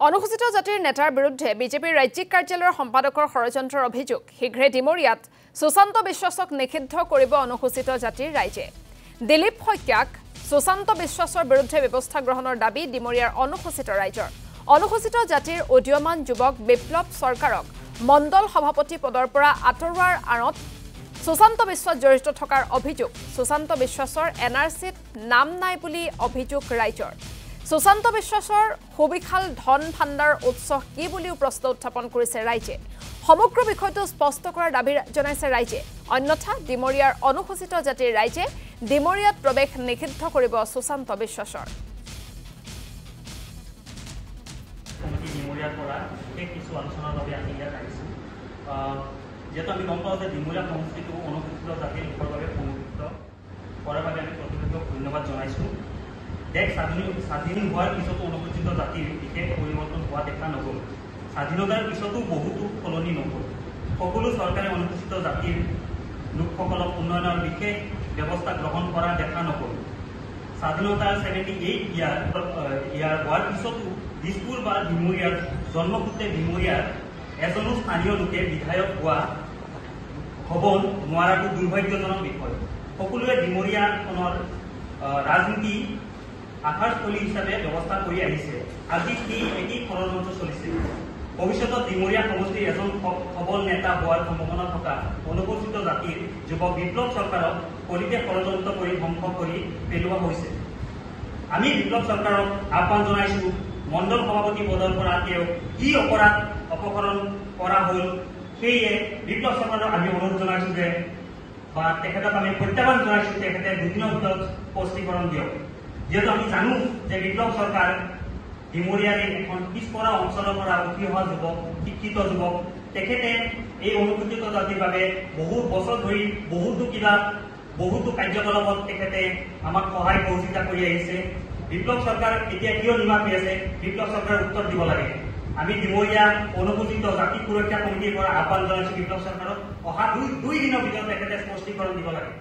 অনুসূচিত জাতিৰ নেতাৰ বিৰুদ্ধে বিজেপিৰ ৰাজ্যিক কাৰ্যালয়ৰ সম্পাদকৰ ষড়যন্ত্ৰৰ অভিযোগ শীঘ্ৰে ডিমৰিয়াত সুশান্ত বিশ্বাসক নিষিদ্ধ কৰিব অনুসূচিত জাতিৰ ৰাইজে দিলীপ শইকীয়াক সুশান্ত বিশ্বাসৰ বিৰুদ্ধে ব্যৱস্থা গ্ৰহণৰ দাবী ডিমৰিয়াৰ অনুসূচিত ৰাইজৰ অনুসূচিত জাতিৰ উদীয়মান যুৱক বিপ্লৱ চৰকাৰক মণ্ডল সভাপতি পদৰ পৰা আঁতৰোৱাৰ আঁৰত সুশান্ত বিশ্বাস জড়িত থকাৰ অভিযোগ সুশান্ত বিশ্বাসৰ এনআৰচিত নাম নাই বুলি অভিযোগ ৰাইজৰ সুশান্ত বিশ্বাসৰ সুবিশাল ধন ভাণ্ডাৰ উৎস কি বুলিও প্ৰশ্ন উত্থাপন কৰিছে ৰাইজে সমগ্ৰ বিষয়টো স্পষ্ট কৰাৰ দাবী জনাইছে ৰাইজে অন্যথা ডিমৰিয়াৰ অনুসূচিত জাতিৰ ৰাইজে ডিমৰিয়াত প্ৰৱেশ নিষিদ্ধ কৰিব সুশান্ত বিশ্বাসৰ ডিমৰিয়াৰ পৰা কিছু আলোচনাৰ বাবে আমি ইয়াত আহিছোঁ যেহেতু আমি গম পাওঁ যে ডিমৰিয়া সমষ্টিটো অনুসূচিত জাতিৰ লোকৰ বাবে সংৰক্ষিত কৰাৰ বাবে আমি কৰ্তৃপক্ষক ধন্যবাদ জনাইছোঁ দেশ স্বাধীন হোৱাৰ পিছতো অনুসূচিত জাতিৰ বিশেষ পৰিৱৰ্তন হোৱা দেখা নগ'ল স্বাধীনতাৰ পিছতো বহুতো সলনি নহ'ল সকলো চৰকাৰে অনুসূচিত জাতিৰ লোকসকলক উন্নয়নৰ বিশেষ ব্যৱস্থা গ্ৰহণ কৰা দেখা নগ'ল স্বাধীনতাৰ 78 ইয়াৰ হোৱাৰ পিছতো দিছপুৰ বা ডিমৰিয়াৰ জন্মসূত্ৰে ডিমৰিয়াৰ এজনো স্থানীয় লোকে বিধায়ক হোৱা হ'ব নোৱাৰাটো দুৰ্ভাগ্যজনক বিষয় সকলোৱে ডিমৰিয়াখনৰ ৰাজনীতি আধাৰস্থলী হিচাপে ব্যৱস্থা কৰি আহিছে আজি এই একেই ষড়যন্ত্ৰ চলিছে ভৱিষ্যতত ডিমৰিয়া সমষ্টিৰ এজন সবল নেতা হোৱাৰ সম্ভাৱনা থকা অনুসূচিত জাতিৰ যুৱক বিপ্লৱ চৰকাৰক পৰিৱেশ ষড়যন্ত্ৰ কৰি ধ্বংস কৰি পেলোৱা হৈছে আমি বিপ্লৱ চৰকাৰক আহ্বান জনাইছোঁ মণ্ডল সভাপতি পদৰ পৰা তেওঁ কি অপৰাধ অপহৰণ কৰা হ'ল সেয়ে বিপ্লৱ চৰকাৰক আমি অনুৰোধ জনাইছোঁ যে বা তেখেতক আমি প্ৰত্যাহ্বান জনাইছোঁ তেখেতে দুদিনৰ ভিতৰত স্পষ্টীকৰণ দিয়ক যেহেতু আমি জানো যে বিপ্লৱ চৰকাৰ ডিমৰিয়াৰে এখন পিছপৰা অঞ্চলৰ পৰা উঠি অহা যুৱক শিক্ষিত যুৱক তেখেতে এই অনুসূচিত জাতিৰ বাবে বহু বছৰ ধৰি বহুতো কাৰ্যকলাপত তেখেতে আমাক সহায় সহযোগিতা কৰি আহিছে বিপ্লৱ চৰকাৰ এতিয়া কিয় নিমাত হৈ আছে বিপ্লৱ চৰকাৰে উত্তৰ দিব লাগে আমি ডিমৰিয়া অনুসূচিত জাতি সুৰক্ষা কমিটিৰ পৰা আহ্বান জনাইছোঁ বিপ্লৱ চৰকাৰক অহা দুই দিনৰ ভিতৰত তেখেতে স্পষ্টীকৰণ দিব লাগে